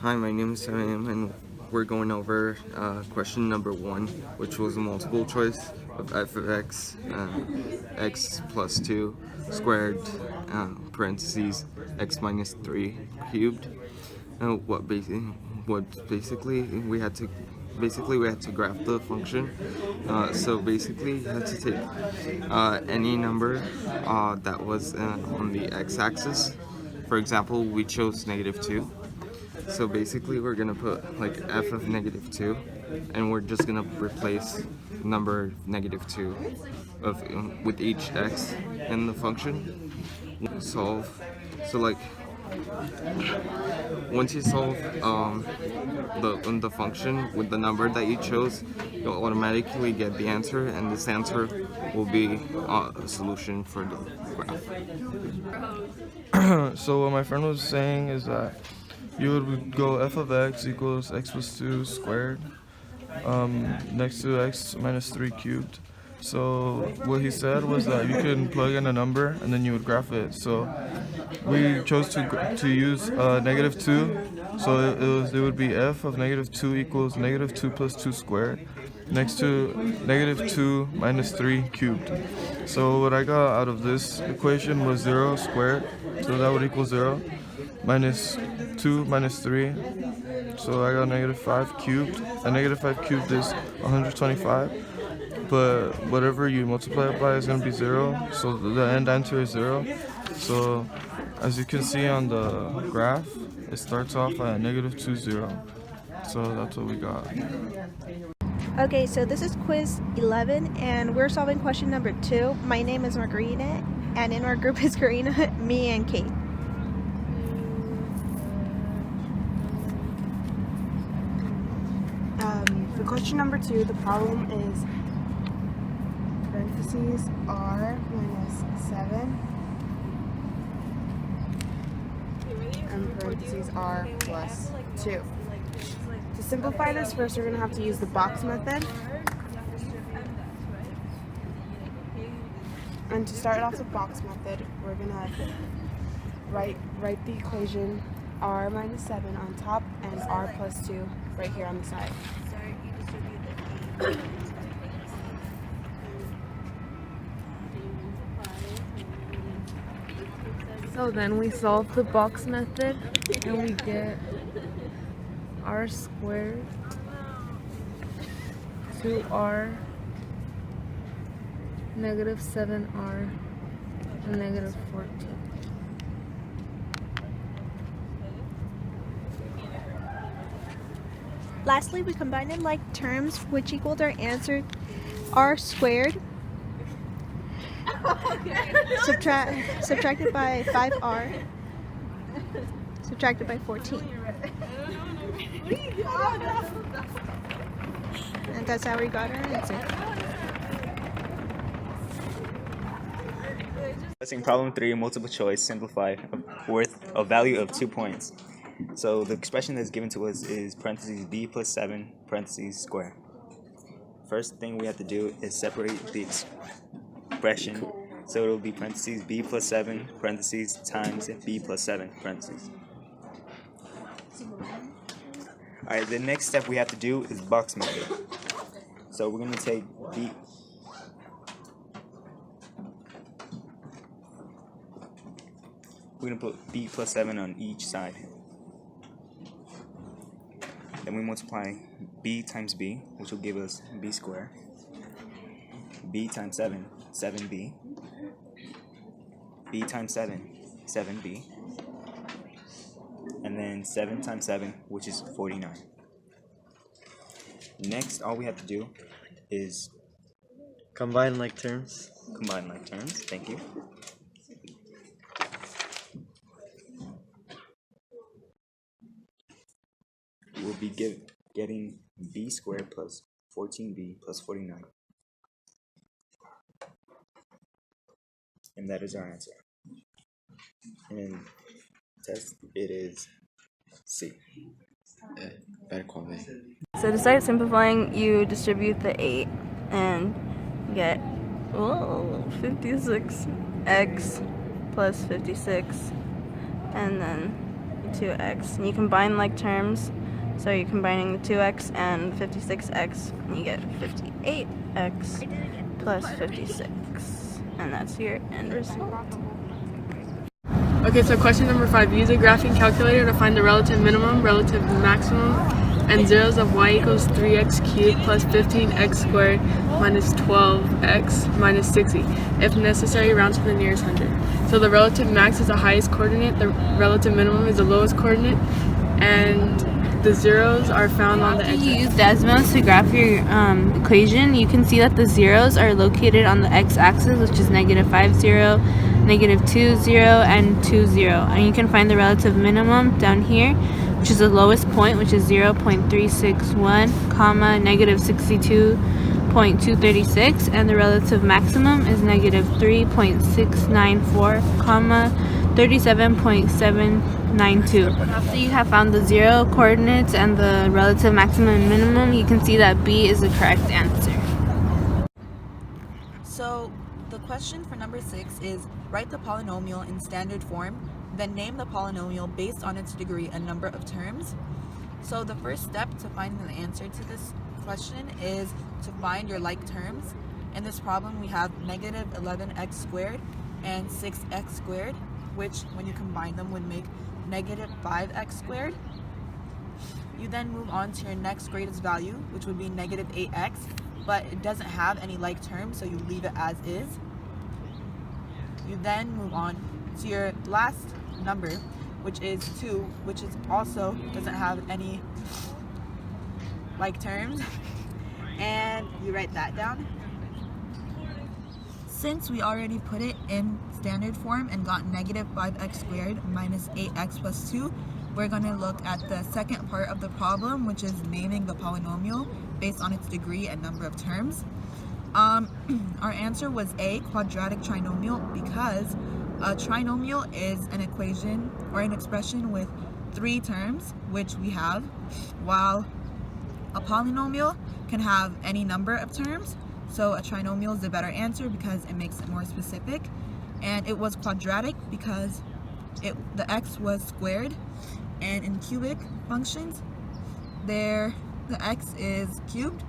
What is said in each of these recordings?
Hi, my name is Sam, and we're going over question number 1, which was a multiple choice of f of x, x plus 2 squared, parentheses, x minus 3 cubed. Basically we had to graph the function. So basically you had to take any number that was on the x-axis. For example, we chose -2. So basically we're gonna put like f of -2, and we're just gonna replace number -2 with each x in the function. Solve. So like once you solve the function with the number that you chose, you'll automatically get the answer, and this answer will be a solution for the graph. So what my friend was saying is that you would go f of x equals x plus 2 squared next to x minus 3 cubed. So what he said was that you can plug in a number and then you would graph it. So we chose to use -2. So it would be f of -2 equals -2 plus 2 squared next to -2 minus 3 cubed. So what I got out of this equation was 0 squared. So that would equal 0 minus 2 minus 3. So I got -5 cubed. And -5 cubed is 125. But whatever you multiply it by is going to be 0. So the end answer is 0. So as you can see on the graph, it starts off at -2, 0. So that's what we got. Okay, so this is quiz 11, and we're solving question number 2. My name is Margarita, and in our group is Karina, me, and Kate. For question number 2, the problem is parentheses r minus 7 and parentheses r plus 2. To simplify this, first we're going to have to use the box method. And to start off the box method, we're going to write the equation r minus 7 on top and r plus 2 right here on the side. So then we solve the box method and we get r squared 2r -7r and -14. Lastly, we combined in like terms, which equaled our answer r squared subtracted by 5r subtracted by 14. And that's how we got our answer. Discussing problem 3, multiple choice, simplified, worth a value of 2 points. So the expression that's given to us is parentheses b plus 7 parentheses square. First thing we have to do is separate the expression. So it will be parentheses b plus 7 parentheses times b plus 7 parentheses. Alright, the next step we have to do is box method. So we're going to take b. We're going to put b plus 7 on each side. Then we multiply b times b, which will give us b squared. B times 7, 7b. B times 7, 7b. And then 7 times 7, which is 49. Next, all we have to do is combine like terms. Combine like terms, thank you. We'll be getting b squared plus 14b plus 49. And that is our answer. And test, it is C. Better quality. So to start simplifying, you distribute the 8 and get 56x plus 56, and then 2x. And you combine like terms, so you're combining the 2x and 56x, and you get 58x plus 56. And that's your end result. Okay, so question number 5. Use a graphing calculator to find the relative minimum, relative maximum, and zeros of y equals 3x cubed plus 15x squared minus 12x minus 60. If necessary, round to the nearest hundred. So the relative max is the highest coordinate, the relative minimum is the lowest coordinate, and the zeros are found on the After you x-axis. use Desmos to graph your equation, you can see that the zeros are located on the x-axis, which is -5, 0, -2, 0, and 2, 0. And you can find the relative minimum down here, which is the lowest point, which is 0.361, comma, -62.236, and the relative maximum is -3.694, comma, 37.792. After you have found the zero coordinates and the relative maximum and minimum, you can see that B is the correct answer. So the question for number 6 is write the polynomial in standard form, then name the polynomial based on its degree and number of terms. So the first step to finding the answer to this question is to find your like terms. In this problem we have -11x squared and 6x squared, which when you combine them would make -5x squared. You then move on to your next greatest value, which would be -8x, but it doesn't have any like terms, so you leave it as is. You then move on to your last number, which is 2, which is also doesn't have any like terms, and you write that down. Since we already put it in standard form and got -5x squared minus 8x plus 2, we're going to look at the second part of the problem, which is naming the polynomial based on its degree and number of terms. Our answer was A, quadratic trinomial, because a trinomial is an equation or an expression with 3 terms, which we have, while a polynomial can have any number of terms. So a trinomial is the better answer because it makes it more specific. And it was quadratic because the x was squared, and in cubic functions, the x is cubed.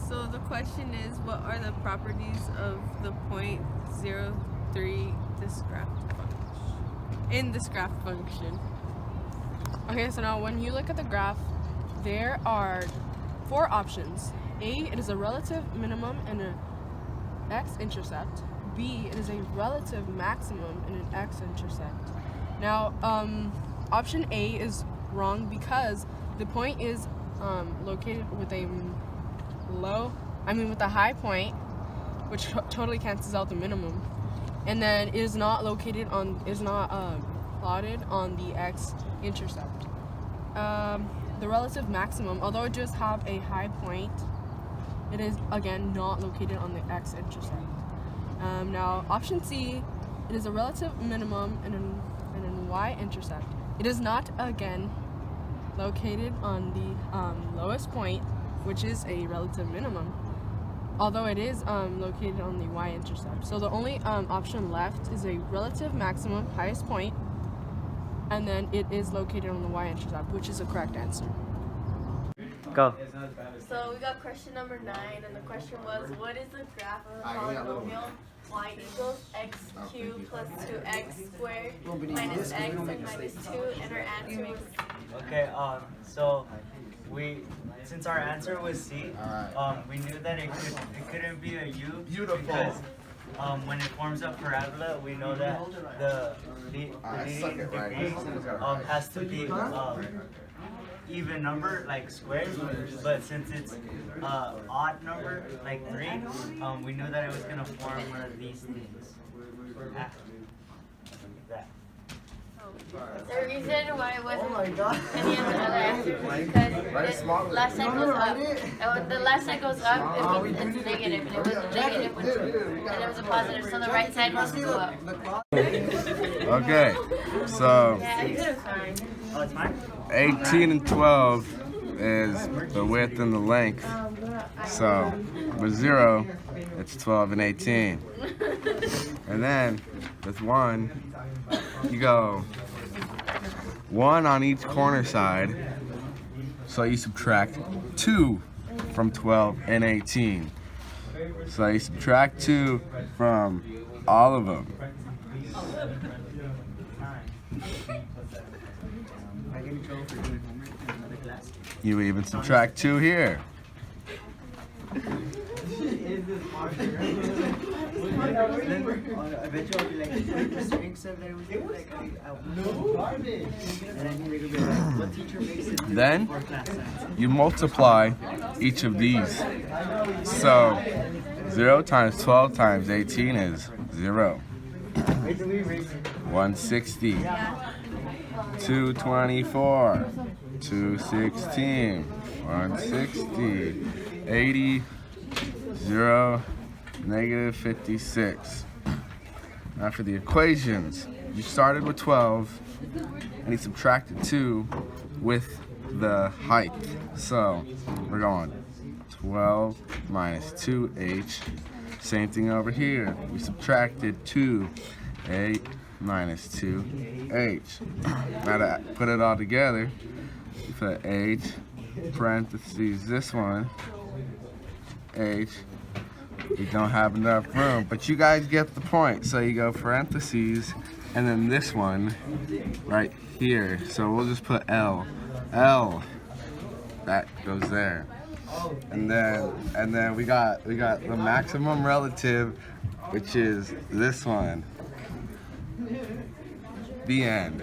So the question is, what are the properties of the point 0,3 in this graph function? Okay, so now when you look at the graph, there are 4 options. A, it is a relative minimum and an x-intercept. B, it is a relative maximum and an x-intercept. Now, option A is wrong because the point is located with a with a high point, which totally cancels out the minimum, and then it is not plotted on the x-intercept. The relative maximum, although it does have a high point, it is again not located on the x-intercept. Now, option C, it is a relative minimum and an y-intercept. It is not again located on the lowest point, which is a relative minimum, although it is located on the y-intercept. So the only option left is a relative maximum, highest point, and then it is located on the y-intercept, which is a correct answer. Go. So we got question number 9, and the question was, what is the graph of the polynomial y equals x cubed plus 2x squared minus x and minus 2, and our answer is... Okay, so since our answer was C, we knew that it couldn't be a U because when it forms a parabola, we know that the leading degree has to be even number, like squared, but since it's odd number, like 3, we knew that it was going to form one of these things. That. The reason why it wasn't any of the other answers is because the last side goes up. And the last side goes up, it means it's negative, and it was a negative, and it was a positive, so the right side must go up. Okay, so 18 and 12 is the width and the length. So with 0, it's 12 and 18. And then with 1, you go 1 on each corner side. So you subtract 2 from 12 and 18. So you subtract 2 from all of them. You even subtract 2 here. Then you multiply each of these. So 0 times 12 times 18 is 0. 160. 224. 216. 160. 80. 0. Negative 56. Now for the equations, you started with 12 and you subtracted 2 with the height. So we're going 12 minus 2h. Same thing over here. We subtracted 2, 8 minus 2h. Now to put it all together, you put h, parentheses this one, h. We don't have enough room, but you guys get the point. So you go parentheses, and then this one right here. So we'll just put L. L. That goes there. And then we got the maximum relative, which is this one. The end.